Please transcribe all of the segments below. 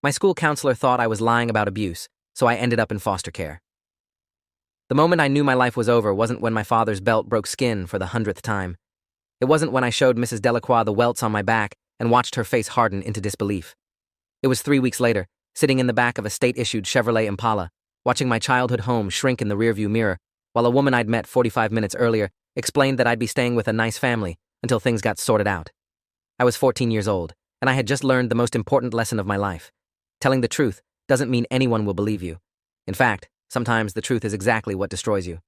My school counselor thought I was lying about abuse, so I ended up in foster care. The moment I knew my life was over wasn't when my father's belt broke skin for the 100th time. It wasn't when I showed Mrs. Delacroix the welts on my back and watched her face harden into disbelief. It was 3 weeks later, sitting in the back of a state-issued Chevrolet Impala, watching my childhood home shrink in the rearview mirror, while a woman I'd met 45 minutes earlier explained that I'd be staying with a nice family until things got sorted out. I was 14 years old, and I had just learned the most important lesson of my life. Telling the truth doesn't mean anyone will believe you. In fact, sometimes the truth is exactly what destroys you.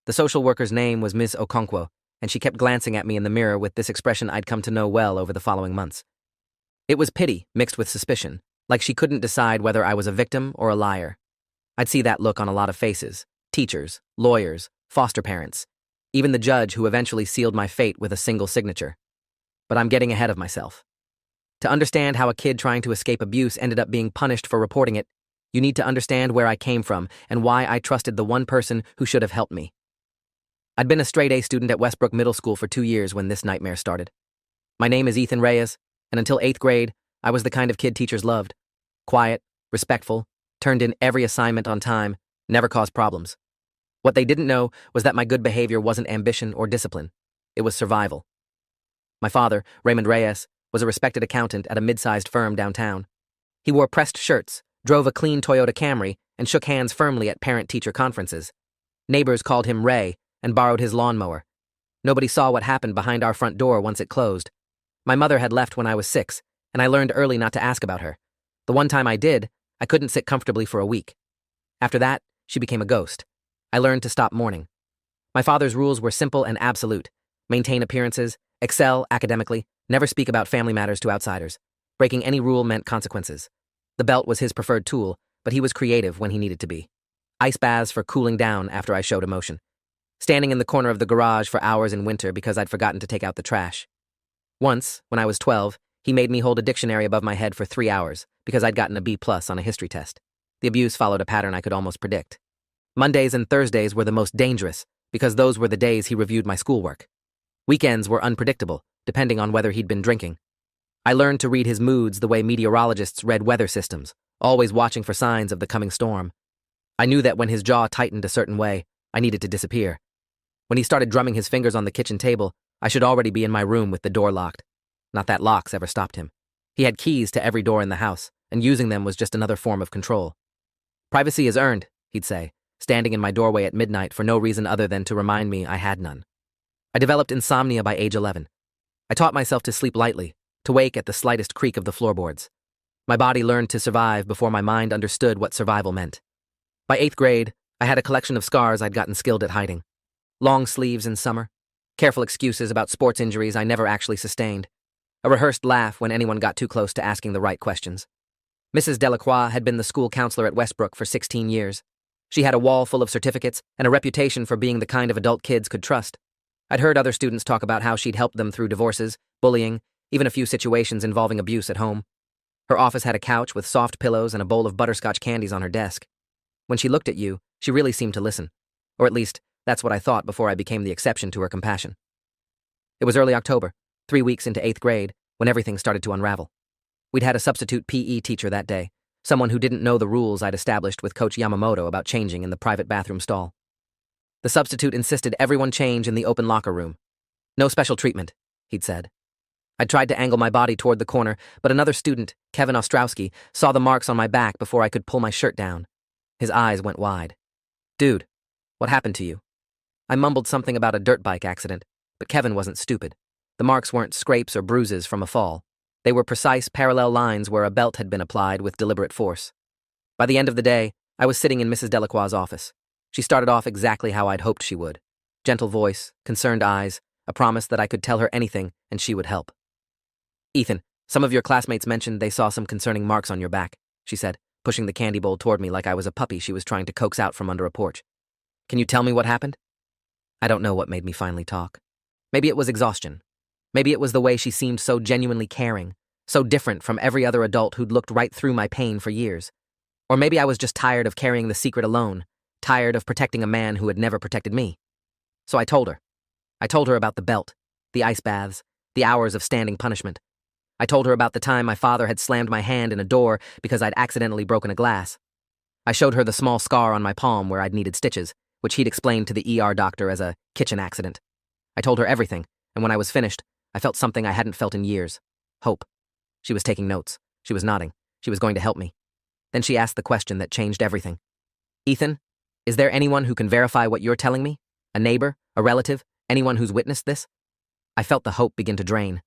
The social worker's name was Ms. Okonkwo, and she kept glancing at me in the mirror with this expression I'd come to know well over the following months. It was pity mixed with suspicion, like she couldn't decide whether I was a victim or a liar. I'd see that look on a lot of faces: teachers, lawyers, foster parents, even the judge who eventually sealed my fate with a single signature. But I'm getting ahead of myself. To understand how a kid trying to escape abuse ended up being punished for reporting it, you need to understand where I came from and why I trusted the one person who should have helped me. I'd been a straight-A student at Westbrook Middle School for 2 years when this nightmare started. My name is Ethan Reyes, and until 8th grade, I was the kind of kid teachers loved. Quiet, respectful, turned in every assignment on time, never caused problems. What they didn't know was that my good behavior wasn't ambition or discipline. It was survival. My father, Raymond Reyes, was a respected accountant at a mid-sized firm downtown. He wore pressed shirts, drove a clean Toyota Camry, and shook hands firmly at parent-teacher conferences. Neighbors called him Ray and borrowed his lawnmower. Nobody saw what happened behind our front door once it closed. My mother had left when I was 6, and I learned early not to ask about her. The one time I did, I couldn't sit comfortably for a week. After that, she became a ghost. I learned to stop mourning. My father's rules were simple and absolute: maintain appearances, excel academically, never speak about family matters to outsiders. Breaking any rule meant consequences. The belt was his preferred tool, but he was creative when he needed to be. Ice baths for cooling down after I showed emotion. Standing in the corner of the garage for hours in winter because I'd forgotten to take out the trash. Once, when I was 12, he made me hold a dictionary above my head for 3 hours because I'd gotten a B+ on a history test. The abuse followed a pattern I could almost predict. Mondays and Thursdays were the most dangerous because those were the days he reviewed my schoolwork. Weekends were unpredictable, depending on whether he'd been drinking. I learned to read his moods the way meteorologists read weather systems, always watching for signs of the coming storm. I knew that when his jaw tightened a certain way, I needed to disappear. When he started drumming his fingers on the kitchen table, I should already be in my room with the door locked. Not that locks ever stopped him. He had keys to every door in the house, and using them was just another form of control. "Privacy is earned," he'd say, standing in my doorway at midnight for no reason other than to remind me I had none. I developed insomnia by age 11. I taught myself to sleep lightly, to wake at the slightest creak of the floorboards. My body learned to survive before my mind understood what survival meant. By 8th grade, I had a collection of scars I'd gotten skilled at hiding. Long sleeves in summer, careful excuses about sports injuries I never actually sustained, a rehearsed laugh when anyone got too close to asking the right questions. Mrs. Delacroix had been the school counselor at Westbrook for 16 years. She had a wall full of certificates and a reputation for being the kind of adult kids could trust. I'd heard other students talk about how she'd helped them through divorces, bullying, even a few situations involving abuse at home. Her office had a couch with soft pillows and a bowl of butterscotch candies on her desk. When she looked at you, she really seemed to listen. Or at least, that's what I thought before I became the exception to her compassion. It was early October, 3 weeks into 8th grade, when everything started to unravel. We'd had a substitute PE teacher that day, someone who didn't know the rules I'd established with Coach Yamamoto about changing in the private bathroom stall. The substitute insisted everyone change in the open locker room. "No special treatment," he'd said. I tried to angle my body toward the corner, but another student, Kevin Ostrowski, saw the marks on my back before I could pull my shirt down. His eyes went wide. "Dude, what happened to you?" I mumbled something about a dirt bike accident, but Kevin wasn't stupid. The marks weren't scrapes or bruises from a fall. They were precise parallel lines where a belt had been applied with deliberate force. By the end of the day, I was sitting in Mrs. Delacroix's office. She started off exactly how I'd hoped she would. Gentle voice, concerned eyes, a promise that I could tell her anything and she would help. "Ethan, some of your classmates mentioned they saw some concerning marks on your back," she said, pushing the candy bowl toward me like I was a puppy she was trying to coax out from under a porch. "Can you tell me what happened?" I don't know what made me finally talk. Maybe it was exhaustion. Maybe it was the way she seemed so genuinely caring, so different from every other adult who'd looked right through my pain for years. Or maybe I was just tired of carrying the secret alone, tired of protecting a man who had never protected me. So I told her. I told her about the belt, the ice baths, the hours of standing punishment. I told her about the time my father had slammed my hand in a door because I'd accidentally broken a glass. I showed her the small scar on my palm where I'd needed stitches, which he'd explained to the ER doctor as a kitchen accident. I told her everything, and when I was finished, I felt something I hadn't felt in years. Hope. She was taking notes. She was nodding. She was going to help me. Then she asked the question that changed everything. Ethan, is there anyone who can verify what you're telling me? A neighbor? A relative? Anyone who's witnessed this? I felt the hope begin to drain.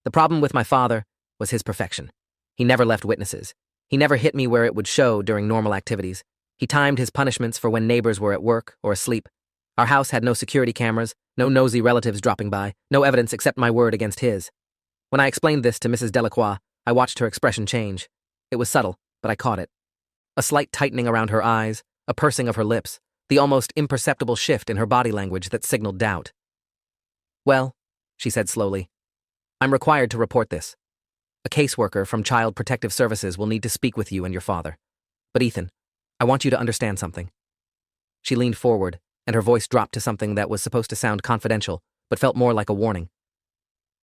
The problem with my father was his perfection. He never left witnesses. He never hit me where it would show during normal activities. He timed his punishments for when neighbors were at work or asleep. Our house had no security cameras, no nosy relatives dropping by, no evidence except my word against his. When I explained this to Mrs. Delacroix, I watched her expression change. It was subtle, but I caught it. A slight tightening around her eyes, a pursing of her lips, the almost imperceptible shift in her body language that signaled doubt. Well, she said slowly, I'm required to report this. A caseworker from Child Protective Services will need to speak with you and your father. But Ethan, I want you to understand something. She leaned forward, and her voice dropped to something that was supposed to sound confidential, but felt more like a warning.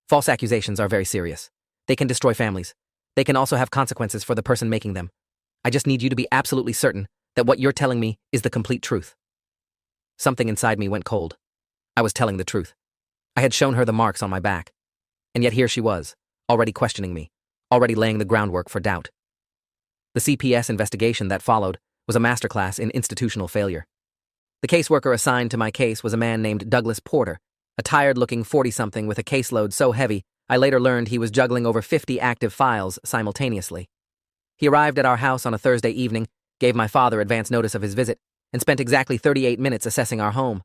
False accusations are very serious. They can destroy families. They can also have consequences for the person making them. I just need you to be absolutely certain that what you're telling me is the complete truth. Something inside me went cold. I was telling the truth. I had shown her the marks on my back. And yet here she was, already questioning me, already laying the groundwork for doubt. The CPS investigation that followed was a masterclass in institutional failure. The caseworker assigned to my case was a man named Douglas Porter, a tired-looking 40-something with a caseload so heavy I later learned he was juggling over 50 active files simultaneously. He arrived at our house on a Thursday evening, gave my father advance notice of his visit, and spent exactly 38 minutes assessing our home.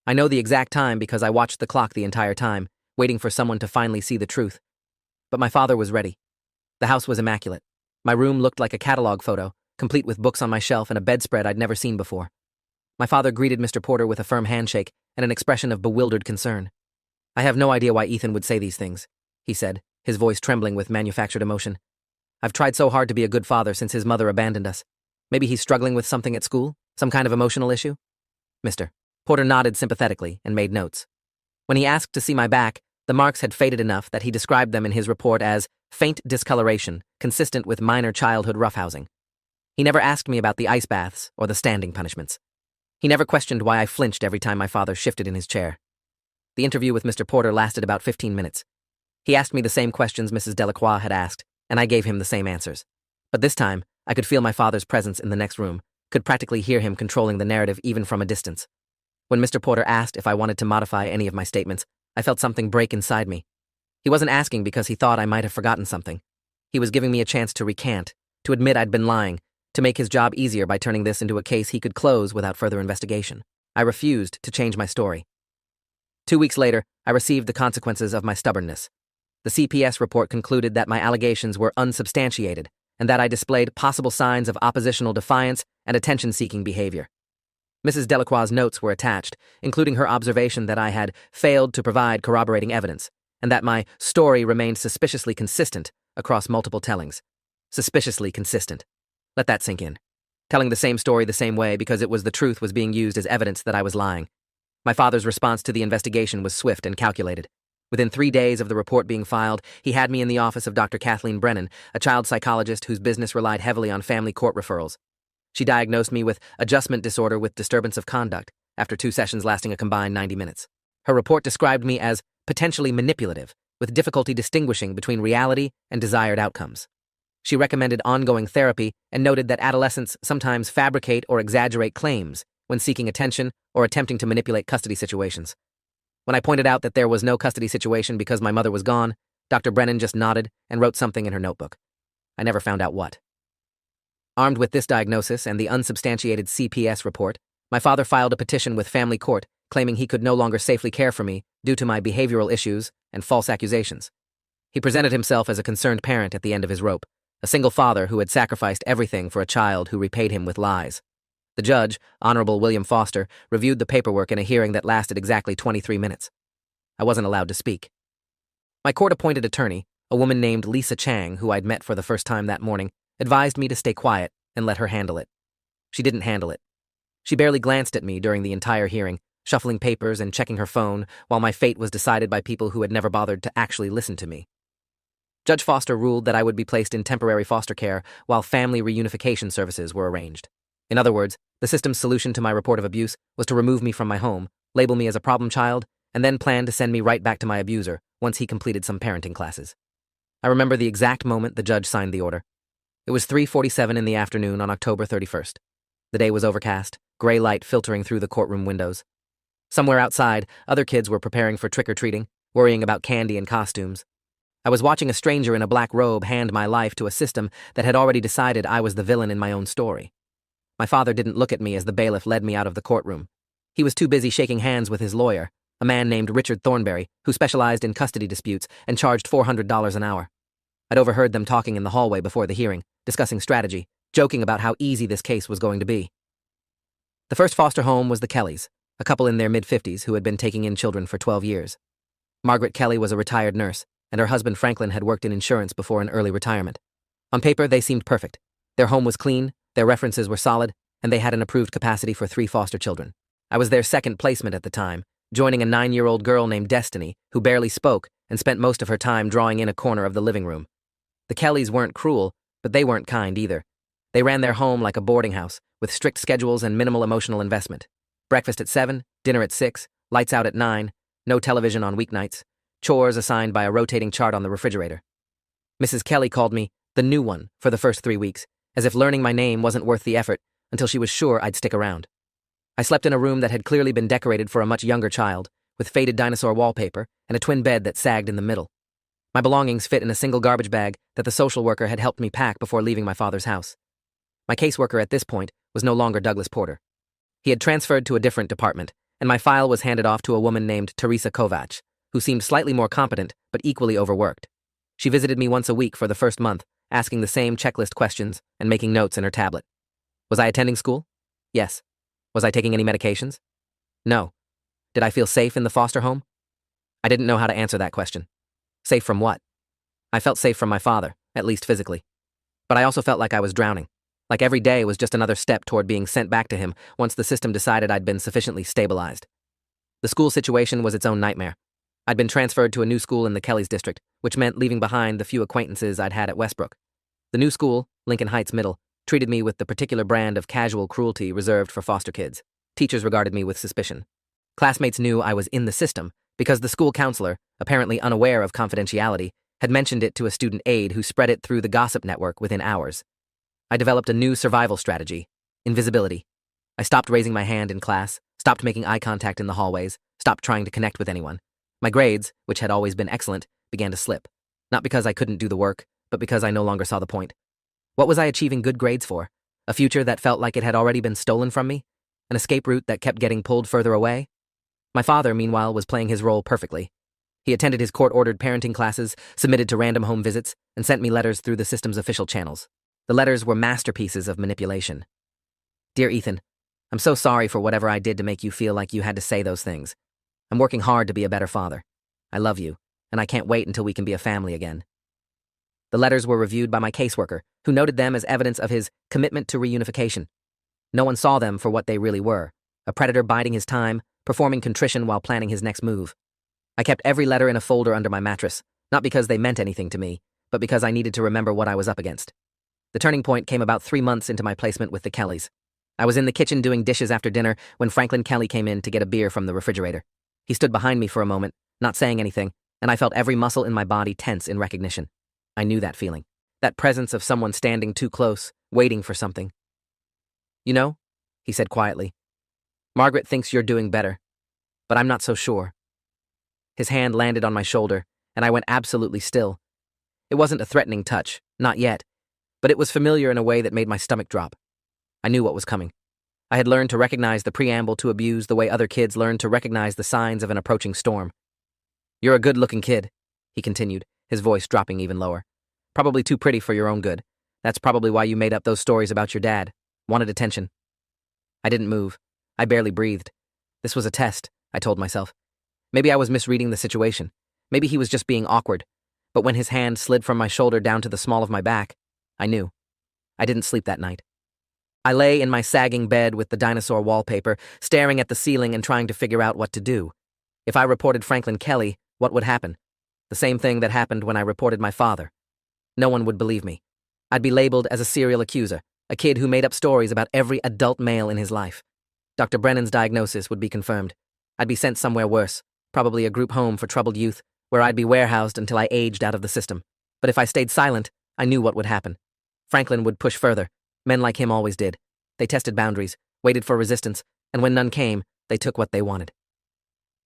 I know the exact time because I watched the clock the entire time, waiting for someone to finally see the truth. But my father was ready. The house was immaculate. My room looked like a catalog photo, complete with books on my shelf and a bedspread I'd never seen before. My father greeted Mr. Porter with a firm handshake and an expression of bewildered concern. I have no idea why Ethan would say these things, he said, his voice trembling with manufactured emotion. I've tried so hard to be a good father since his mother abandoned us. Maybe he's struggling with something at school? Some kind of emotional issue? Mr. Porter nodded sympathetically and made notes. When he asked to see my back, the marks had faded enough that he described them in his report as faint discoloration, consistent with minor childhood roughhousing. He never asked me about the ice baths or the standing punishments. He never questioned why I flinched every time my father shifted in his chair. The interview with Mr. Porter lasted about 15 minutes. He asked me the same questions Mrs. Delacroix had asked, and I gave him the same answers. But this time, I could feel my father's presence in the next room, could practically hear him controlling the narrative even from a distance. When Mr. Porter asked if I wanted to modify any of my statements, I felt something break inside me. He wasn't asking because he thought I might have forgotten something. He was giving me a chance to recant, to admit I'd been lying, to make his job easier by turning this into a case he could close without further investigation. I refused to change my story. 2 weeks later, I received the consequences of my stubbornness. The CPS report concluded that my allegations were unsubstantiated and that I displayed possible signs of oppositional defiance and attention-seeking behavior. Mrs. Delacroix's notes were attached, including her observation that I had failed to provide corroborating evidence, and that my story remained suspiciously consistent across multiple tellings. Suspiciously consistent. Let that sink in. Telling the same story the same way because it was the truth was being used as evidence that I was lying. My father's response to the investigation was swift and calculated. Within 3 days of the report being filed, he had me in the office of Dr. Kathleen Brennan, a child psychologist whose business relied heavily on family court referrals. She diagnosed me with adjustment disorder with disturbance of conduct, after 2 sessions lasting a combined 90 minutes. Her report described me as potentially manipulative, with difficulty distinguishing between reality and desired outcomes. She recommended ongoing therapy and noted that adolescents sometimes fabricate or exaggerate claims when seeking attention or attempting to manipulate custody situations. When I pointed out that there was no custody situation because my mother was gone, Dr. Brennan just nodded and wrote something in her notebook. I never found out what. Armed with this diagnosis and the unsubstantiated CPS report, my father filed a petition with family court claiming he could no longer safely care for me due to my behavioral issues and false accusations. He presented himself as a concerned parent at the end of his rope, a single father who had sacrificed everything for a child who repaid him with lies. The judge, Honorable William Foster, reviewed the paperwork in a hearing that lasted exactly 23 minutes. I wasn't allowed to speak. My court-appointed attorney, a woman named Lisa Chang, who I'd met for the first time that morning, advised me to stay quiet and let her handle it. She didn't handle it. She barely glanced at me during the entire hearing, shuffling papers and checking her phone while my fate was decided by people who had never bothered to actually listen to me. Judge Foster ruled that I would be placed in temporary foster care while family reunification services were arranged. In other words, the system's solution to my report of abuse was to remove me from my home, label me as a problem child, and then plan to send me right back to my abuser once he completed some parenting classes. I remember the exact moment the judge signed the order. It was 3:47 in the afternoon on October 31st. The day was overcast, gray light filtering through the courtroom windows. Somewhere outside, other kids were preparing for trick-or-treating, worrying about candy and costumes. I was watching a stranger in a black robe hand my life to a system that had already decided I was the villain in my own story. My father didn't look at me as the bailiff led me out of the courtroom. He was too busy shaking hands with his lawyer, a man named Richard Thornberry, who specialized in custody disputes and charged $400 an hour. I'd overheard them talking in the hallway before the hearing, discussing strategy, joking about how easy this case was going to be. The first foster home was the Kellys, a couple in their mid-50s who had been taking in children for 12 years. Margaret Kelly was a retired nurse, and her husband Franklin had worked in insurance before an early retirement. On paper, they seemed perfect. Their home was clean, their references were solid, and they had an approved capacity for 3 foster children. I was their second placement at the time, joining a 9-year-old girl named Destiny, who barely spoke and spent most of her time drawing in a corner of the living room. The Kellys weren't cruel, but they weren't kind either. They ran their home like a boarding house, with strict schedules and minimal emotional investment. Breakfast at 7, dinner at 6, lights out at 9, no television on weeknights, chores assigned by a rotating chart on the refrigerator. Mrs. Kelly called me the new one for the first 3 weeks, as if learning my name wasn't worth the effort until she was sure I'd stick around. I slept in a room that had clearly been decorated for a much younger child, with faded dinosaur wallpaper and a twin bed that sagged in the middle. My belongings fit in a single garbage bag that the social worker had helped me pack before leaving my father's house. My caseworker at this point was no longer Douglas Porter. He had transferred to a different department, and my file was handed off to a woman named Teresa Kovac, who seemed slightly more competent but equally overworked. She visited me once a week for the first month, asking the same checklist questions and making notes in her tablet. Was I attending school? Yes. Was I taking any medications? No. Did I feel safe in the foster home? I didn't know how to answer that question. Safe from what? I felt safe from my father, at least physically. But I also felt like I was drowning, like every day was just another step toward being sent back to him once the system decided I'd been sufficiently stabilized. The school situation was its own nightmare. I'd been transferred to a new school in the Kellys district, which meant leaving behind the few acquaintances I'd had at Westbrook. The new school, Lincoln Heights Middle, treated me with the particular brand of casual cruelty reserved for foster kids. Teachers regarded me with suspicion. Classmates knew I was in the system because the school counselor, apparently unaware of confidentiality, had mentioned it to a student aide who spread it through the gossip network within hours. I developed a new survival strategy: invisibility. I stopped raising my hand in class, stopped making eye contact in the hallways, stopped trying to connect with anyone. My grades, which had always been excellent, began to slip. Not because I couldn't do the work, but because I no longer saw the point. What was I achieving good grades for? A future that felt like it had already been stolen from me? An escape route that kept getting pulled further away? My father, meanwhile, was playing his role perfectly. He attended his court-ordered parenting classes, submitted to random home visits, and sent me letters through the system's official channels. The letters were masterpieces of manipulation. Dear Ethan, I'm so sorry for whatever I did to make you feel like you had to say those things. I'm working hard to be a better father. I love you, and I can't wait until we can be a family again. The letters were reviewed by my caseworker, who noted them as evidence of his commitment to reunification. No one saw them for what they really were: a predator biding his time, performing contrition while planning his next move. I kept every letter in a folder under my mattress, not because they meant anything to me, but because I needed to remember what I was up against. The turning point came about 3 months into my placement with the Kellys. I was in the kitchen doing dishes after dinner when Franklin Kelly came in to get a beer from the refrigerator. He stood behind me for a moment, not saying anything, and I felt every muscle in my body tense in recognition. I knew that feeling. That presence of someone standing too close, waiting for something. You know, he said quietly, Margaret thinks you're doing better, but I'm not so sure. His hand landed on my shoulder, and I went absolutely still. It wasn't a threatening touch, not yet, but it was familiar in a way that made my stomach drop. I knew what was coming. I had learned to recognize the preamble to abuse the way other kids learn to recognize the signs of an approaching storm. You're a good-looking kid, he continued, his voice dropping even lower. Probably too pretty for your own good. That's probably why you made up those stories about your dad. Wanted attention. I didn't move. I barely breathed. This was a test, I told myself. Maybe I was misreading the situation. Maybe he was just being awkward. But when his hand slid from my shoulder down to the small of my back, I knew. I didn't sleep that night. I lay in my sagging bed with the dinosaur wallpaper, staring at the ceiling and trying to figure out what to do. If I reported Franklin Kelly, what would happen? the same thing that happened when I reported my father. No one would believe me. I'd be labeled as a serial accuser, a kid who made up stories about every adult male in his life. Dr. Brennan's diagnosis would be confirmed. I'd be sent somewhere worse, probably a group home for troubled youth, where I'd be warehoused until I aged out of the system. But if I stayed silent, I knew what would happen. Franklin would push further. Men like him always did. They tested boundaries, waited for resistance, and when none came, they took what they wanted.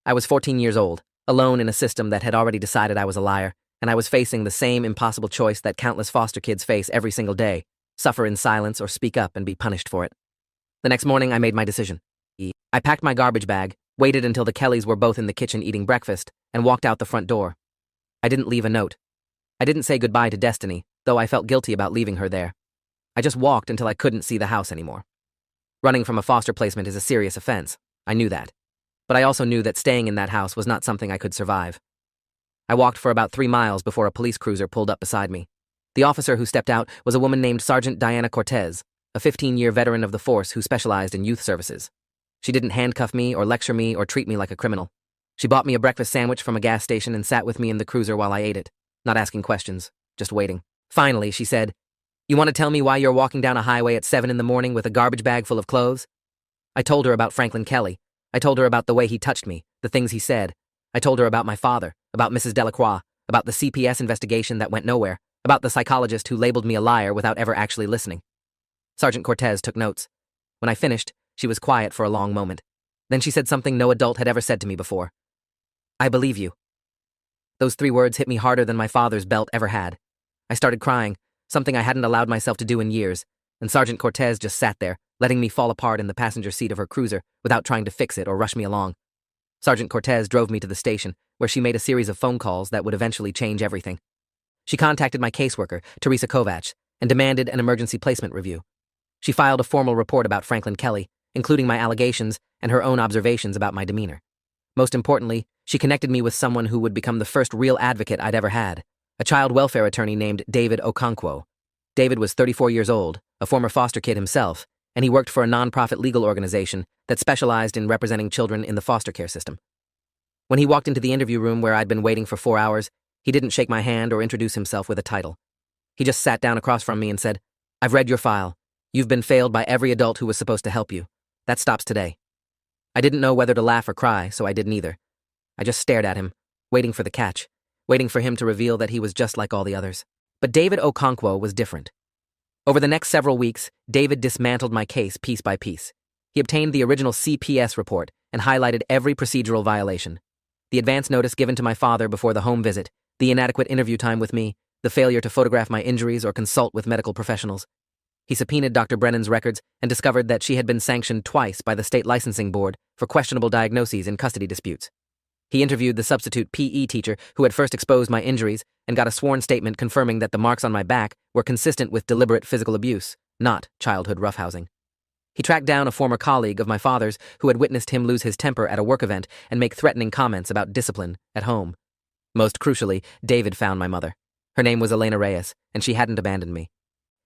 I was 14 years old, alone in a system that had already decided I was a liar, and I was facing the same impossible choice that countless foster kids face every single day: suffer in silence or speak up and be punished for it. The next morning, I made my decision. I packed my garbage bag, waited until the Kellys were both in the kitchen eating breakfast, and walked out the front door. I didn't leave a note. I didn't say goodbye to Destiny, though I felt guilty about leaving her there. I just walked until I couldn't see the house anymore. Running from a foster placement is a serious offense. I knew that. But I also knew that staying in that house was not something I could survive. I walked for about 3 miles before a police cruiser pulled up beside me. The officer who stepped out was a woman named Sergeant Diana Cortez, a 15-year veteran of the force who specialized in youth services. She didn't handcuff me or lecture me or treat me like a criminal. She bought me a breakfast sandwich from a gas station and sat with me in the cruiser while I ate it, not asking questions, just waiting. Finally, she said, "You want to tell me why you're walking down a highway at 7 in the morning with a garbage bag full of clothes?" I told her about Franklin Kelly. I told her about the way he touched me, the things he said. I told her about my father, about Mrs. Delacroix, about the CPS investigation that went nowhere, about the psychologist who labeled me a liar without ever actually listening. Sergeant Cortez took notes. When I finished, she was quiet for a long moment. Then she said something no adult had ever said to me before. "I believe you." Those 3 words hit me harder than my father's belt ever had. I started crying, something I hadn't allowed myself to do in years, and Sergeant Cortez just sat there, letting me fall apart in the passenger seat of her cruiser without trying to fix it or rush me along. Sergeant Cortez drove me to the station, where she made a series of phone calls that would eventually change everything. She contacted my caseworker, Teresa Kovacs, and demanded an emergency placement review. She filed a formal report about Franklin Kelly, including my allegations and her own observations about my demeanor. Most importantly, she connected me with someone who would become the first real advocate I'd ever had, a child welfare attorney named David Okonkwo. David was 34 years old, a former foster kid himself, and he worked for a nonprofit legal organization that specialized in representing children in the foster care system. When he walked into the interview room where I'd been waiting for 4 hours, he didn't shake my hand or introduce himself with a title. He just sat down across from me and said, "I've read your file. You've been failed by every adult who was supposed to help you. That stops today." I didn't know whether to laugh or cry, so I did neither. I just stared at him, waiting for the catch, waiting for him to reveal that he was just like all the others. But David Okonkwo was different. Over the next several weeks, David dismantled my case piece by piece. He obtained the original CPS report and highlighted every procedural violation. The advance notice given to my father before the home visit, the inadequate interview time with me, the failure to photograph my injuries or consult with medical professionals. He subpoenaed Dr. Brennan's records and discovered that she had been sanctioned twice by the state licensing board for questionable diagnoses in custody disputes. He interviewed the substitute PE teacher who had first exposed my injuries and got a sworn statement confirming that the marks on my back were consistent with deliberate physical abuse, not childhood roughhousing. He tracked down a former colleague of my father's who had witnessed him lose his temper at a work event and make threatening comments about discipline at home. Most crucially, David found my mother. Her name was Elena Reyes, and she hadn't abandoned me.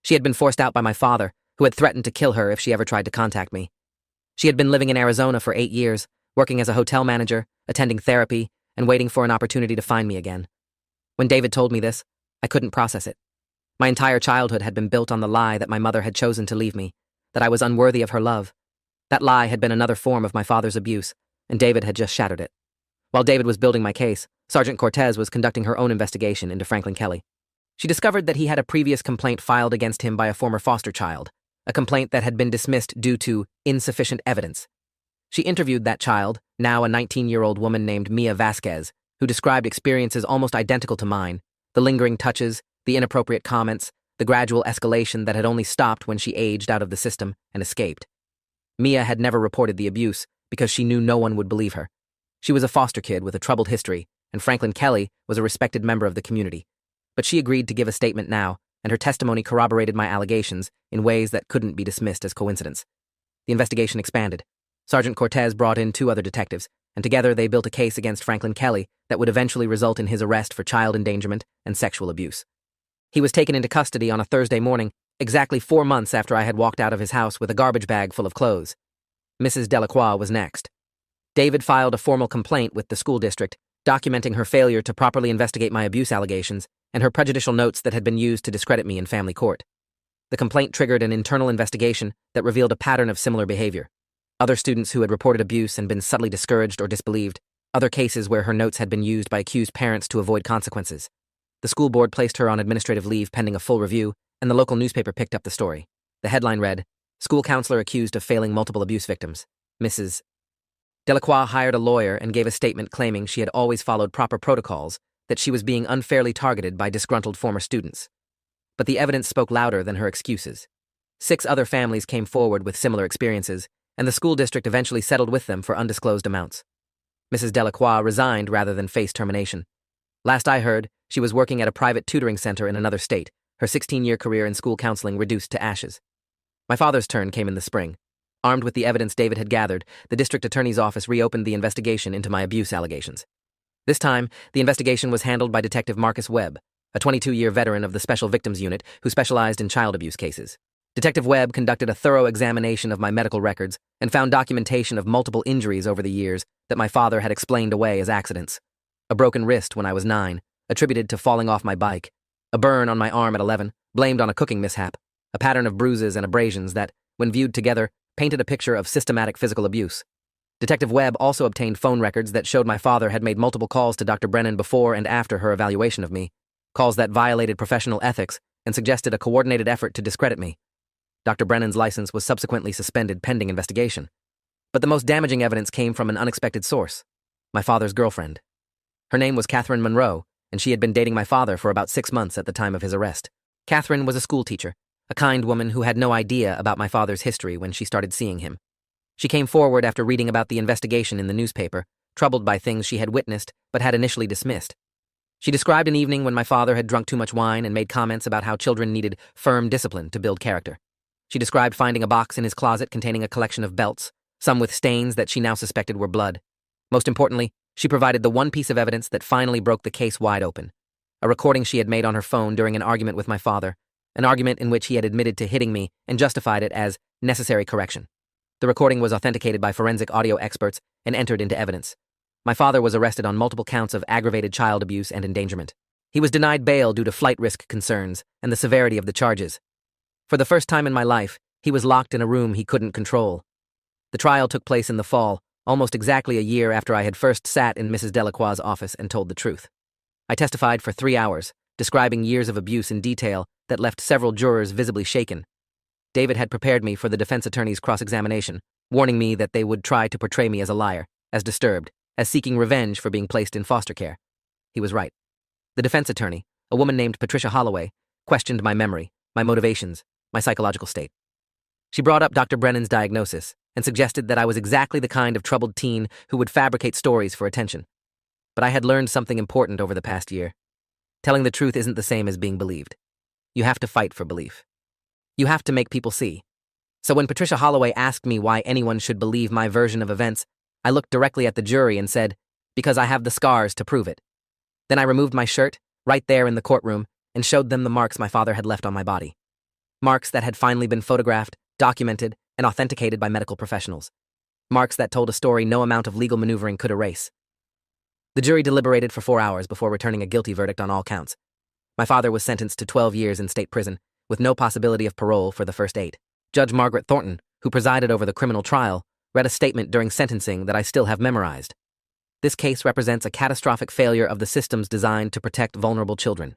She had been forced out by my father, who had threatened to kill her if she ever tried to contact me. She had been living in Arizona for 8 years, working as a hotel manager, attending therapy, and waiting for an opportunity to find me again. When David told me this, I couldn't process it. My entire childhood had been built on the lie that my mother had chosen to leave me, that I was unworthy of her love. That lie had been another form of my father's abuse, and David had just shattered it. While David was building my case, Sergeant Cortez was conducting her own investigation into Franklin Kelly. She discovered that he had a previous complaint filed against him by a former foster child, a complaint that had been dismissed due to insufficient evidence. She interviewed that child, now a 19-year-old woman named Mia Vasquez, who described experiences almost identical to mine: the lingering touches, the inappropriate comments, the gradual escalation that had only stopped when she aged out of the system and escaped. Mia had never reported the abuse because she knew no one would believe her. She was a foster kid with a troubled history, and Franklin Kelly was a respected member of the community. But she agreed to give a statement now, and her testimony corroborated my allegations in ways that couldn't be dismissed as coincidence. The investigation expanded. Sergeant Cortez brought in 2 other detectives, and together they built a case against Franklin Kelly that would eventually result in his arrest for child endangerment and sexual abuse. He was taken into custody on a Thursday morning, exactly 4 months after I had walked out of his house with a garbage bag full of clothes. Mrs. Delacroix was next. David filed a formal complaint with the school district, documenting her failure to properly investigate my abuse allegations and her prejudicial notes that had been used to discredit me in family court. The complaint triggered an internal investigation that revealed a pattern of similar behavior. Other students who had reported abuse and been subtly discouraged or disbelieved, other cases where her notes had been used by accused parents to avoid consequences. The school board placed her on administrative leave pending a full review, and the local newspaper picked up the story. The headline read, "School counselor accused of failing multiple abuse victims. Mrs. Delacroix hired a lawyer and gave a statement claiming she had always followed proper protocols, that she was being unfairly targeted by disgruntled former students." But the evidence spoke louder than her excuses. 6 other families came forward with similar experiences, and the school district eventually settled with them for undisclosed amounts. Mrs. Delacroix resigned rather than face termination. Last I heard, she was working at a private tutoring center in another state, her 16-year career in school counseling reduced to ashes. My father's turn came in the spring. Armed with the evidence David had gathered, the district attorney's office reopened the investigation into my abuse allegations. This time, the investigation was handled by Detective Marcus Webb, a 22-year veteran of the Special Victims Unit who specialized in child abuse cases. Detective Webb conducted a thorough examination of my medical records and found documentation of multiple injuries over the years that my father had explained away as accidents. A broken wrist when I was 9, attributed to falling off my bike. A burn on my arm at 11, blamed on a cooking mishap. A pattern of bruises and abrasions that, when viewed together, painted a picture of systematic physical abuse. Detective Webb also obtained phone records that showed my father had made multiple calls to Dr. Brennan before and after her evaluation of me, calls that violated professional ethics and suggested a coordinated effort to discredit me. Dr. Brennan's license was subsequently suspended pending investigation. But the most damaging evidence came from an unexpected source: my father's girlfriend. Her name was Catherine Monroe, and she had been dating my father for about 6 months at the time of his arrest. Catherine was a school teacher, a kind woman who had no idea about my father's history when she started seeing him. She came forward after reading about the investigation in the newspaper, troubled by things she had witnessed but had initially dismissed. She described an evening when my father had drunk too much wine and made comments about how children needed firm discipline to build character. She described finding a box in his closet containing a collection of belts, some with stains that she now suspected were blood. Most importantly, she provided the one piece of evidence that finally broke the case wide open: a recording she had made on her phone during an argument with my father, an argument in which he had admitted to hitting me and justified it as necessary correction. The recording was authenticated by forensic audio experts and entered into evidence. My father was arrested on multiple counts of aggravated child abuse and endangerment. He was denied bail due to flight risk concerns and the severity of the charges. For the first time in my life, he was locked in a room he couldn't control. The trial took place in the fall, almost exactly a year after I had first sat in Mrs. Delacroix's office and told the truth. I testified for 3 hours, describing years of abuse in detail that left several jurors visibly shaken. David had prepared me for the defense attorney's cross-examination, warning me that they would try to portray me as a liar, as disturbed, as seeking revenge for being placed in foster care. He was right. The defense attorney, a woman named Patricia Holloway, questioned my memory, my motivations, my psychological state. She brought up Dr. Brennan's diagnosis and suggested that I was exactly the kind of troubled teen who would fabricate stories for attention. But I had learned something important over the past year. Telling the truth isn't the same as being believed. You have to fight for belief. You have to make people see. So when Patricia Holloway asked me why anyone should believe my version of events, I looked directly at the jury and said, "Because I have the scars to prove it." Then I removed my shirt, right there in the courtroom, and showed them the marks my father had left on my body. Marks that had finally been photographed, documented, and authenticated by medical professionals. Marks that told a story no amount of legal maneuvering could erase. The jury deliberated for 4 hours before returning a guilty verdict on all counts. My father was sentenced to 12 years in state prison, with no possibility of parole for the first 8. Judge Margaret Thornton, who presided over the criminal trial, read a statement during sentencing that I still have memorized. This case represents a catastrophic failure of the systems designed to protect vulnerable children.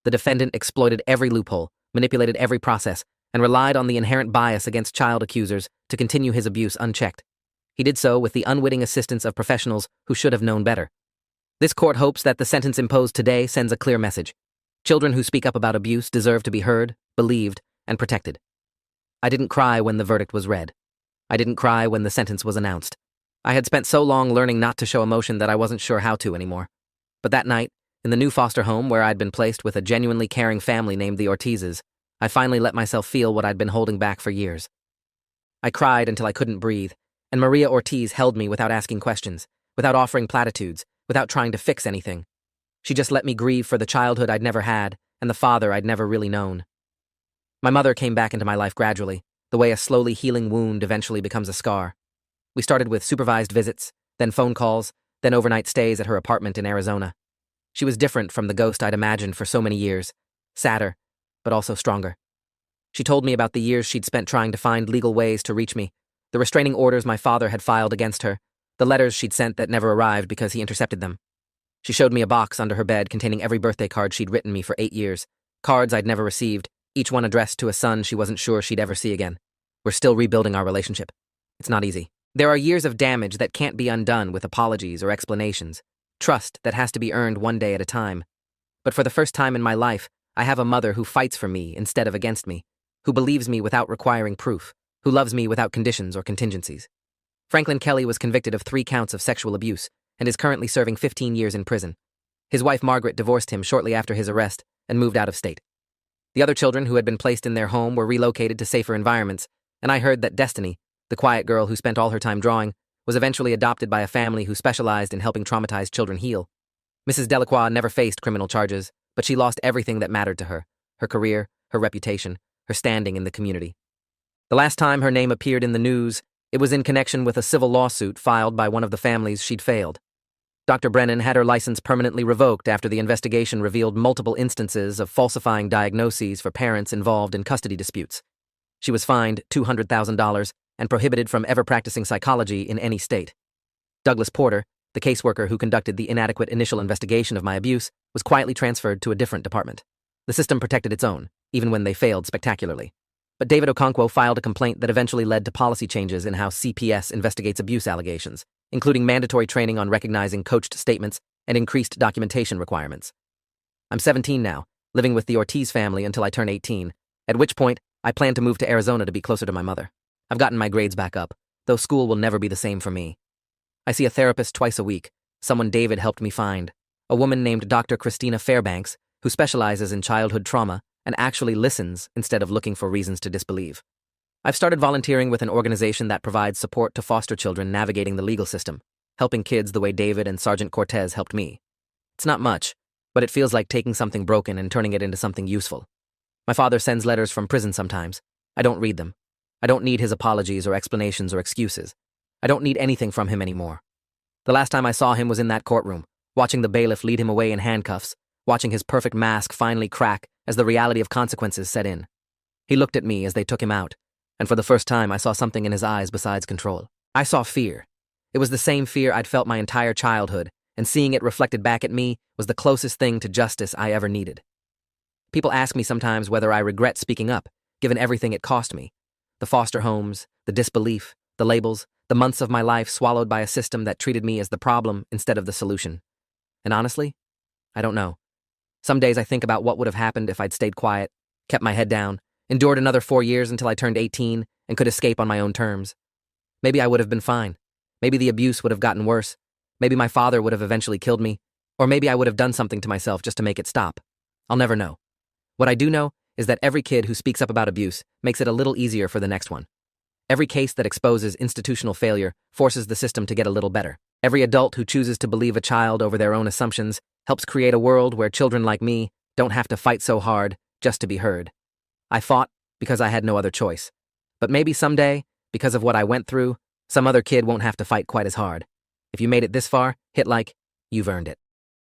The defendant exploited every loophole, manipulated every process, and relied on the inherent bias against child accusers to continue his abuse unchecked. He did so with the unwitting assistance of professionals who should have known better. This court hopes that the sentence imposed today sends a clear message. Children who speak up about abuse deserve to be heard, believed, and protected. I didn't cry when the verdict was read. I didn't cry when the sentence was announced. I had spent so long learning not to show emotion that I wasn't sure how to anymore. But that night, in the new foster home where I'd been placed with a genuinely caring family named the Ortizes, I finally let myself feel what I'd been holding back for years. I cried until I couldn't breathe, and Maria Ortiz held me without asking questions, without offering platitudes, without trying to fix anything. She just let me grieve for the childhood I'd never had and the father I'd never really known. My mother came back into my life gradually, the way a slowly healing wound eventually becomes a scar. We started with supervised visits, then phone calls, then overnight stays at her apartment in Arizona. She was different from the ghost I'd imagined for so many years, sadder, but also stronger. She told me about the years she'd spent trying to find legal ways to reach me, the restraining orders my father had filed against her, the letters she'd sent that never arrived because he intercepted them. She showed me a box under her bed containing every birthday card she'd written me for 8 years, cards I'd never received, each one addressed to a son she wasn't sure she'd ever see again. We're still rebuilding our relationship. It's not easy. There are years of damage that can't be undone with apologies or explanations, trust that has to be earned one day at a time. But for the first time in my life, I have a mother who fights for me instead of against me, who believes me without requiring proof, who loves me without conditions or contingencies. Franklin Kelly was convicted of 3 counts of sexual abuse and is currently serving 15 years in prison. His wife Margaret divorced him shortly after his arrest and moved out of state. The other children who had been placed in their home were relocated to safer environments, and I heard that Destiny, the quiet girl who spent all her time drawing, was eventually adopted by a family who specialized in helping traumatized children heal. Mrs. Delacroix never faced criminal charges, but she lost everything that mattered to her: her career, her reputation, her standing in the community. The last time her name appeared in the news, it was in connection with a civil lawsuit filed by one of the families she'd failed. Dr. Brennan had her license permanently revoked after the investigation revealed multiple instances of falsifying diagnoses for parents involved in custody disputes. She was fined $200,000 and prohibited from ever practicing psychology in any state. Douglas Porter, the caseworker who conducted the inadequate initial investigation of my abuse, was quietly transferred to a different department. The system protected its own, even when they failed spectacularly. But David Okonkwo filed a complaint that eventually led to policy changes in how CPS investigates abuse allegations, including mandatory training on recognizing coached statements and increased documentation requirements. I'm 17 now, living with the Ortiz family until I turn 18, at which point I plan to move to Arizona to be closer to my mother. I've gotten my grades back up, though school will never be the same for me. I see a therapist twice a week, someone David helped me find, a woman named Dr. Christina Fairbanks, who specializes in childhood trauma and actually listens instead of looking for reasons to disbelieve. I've started volunteering with an organization that provides support to foster children navigating the legal system, helping kids the way David and Sergeant Cortez helped me. It's not much, but it feels like taking something broken and turning it into something useful. My father sends letters from prison sometimes. I don't read them. I don't need his apologies or explanations or excuses. I don't need anything from him anymore. The last time I saw him was in that courtroom, watching the bailiff lead him away in handcuffs, watching his perfect mask finally crack as the reality of consequences set in. He looked at me as they took him out, and for the first time I saw something in his eyes besides control. I saw fear. It was the same fear I'd felt my entire childhood, and seeing it reflected back at me was the closest thing to justice I ever needed. People ask me sometimes whether I regret speaking up, given everything it cost me. The foster homes, the disbelief, the labels, the months of my life swallowed by a system that treated me as the problem instead of the solution. And honestly, I don't know. Some days I think about what would have happened if I'd stayed quiet, kept my head down, endured another 4 years until I turned 18 and could escape on my own terms. Maybe I would have been fine. Maybe the abuse would have gotten worse. Maybe my father would have eventually killed me. Or maybe I would have done something to myself just to make it stop. I'll never know. What I do know is that every kid who speaks up about abuse makes it a little easier for the next one. Every case that exposes institutional failure forces the system to get a little better. Every adult who chooses to believe a child over their own assumptions helps create a world where children like me don't have to fight so hard just to be heard. I fought because I had no other choice. But maybe someday, because of what I went through, some other kid won't have to fight quite as hard. If you made it this far, hit like. You've earned it.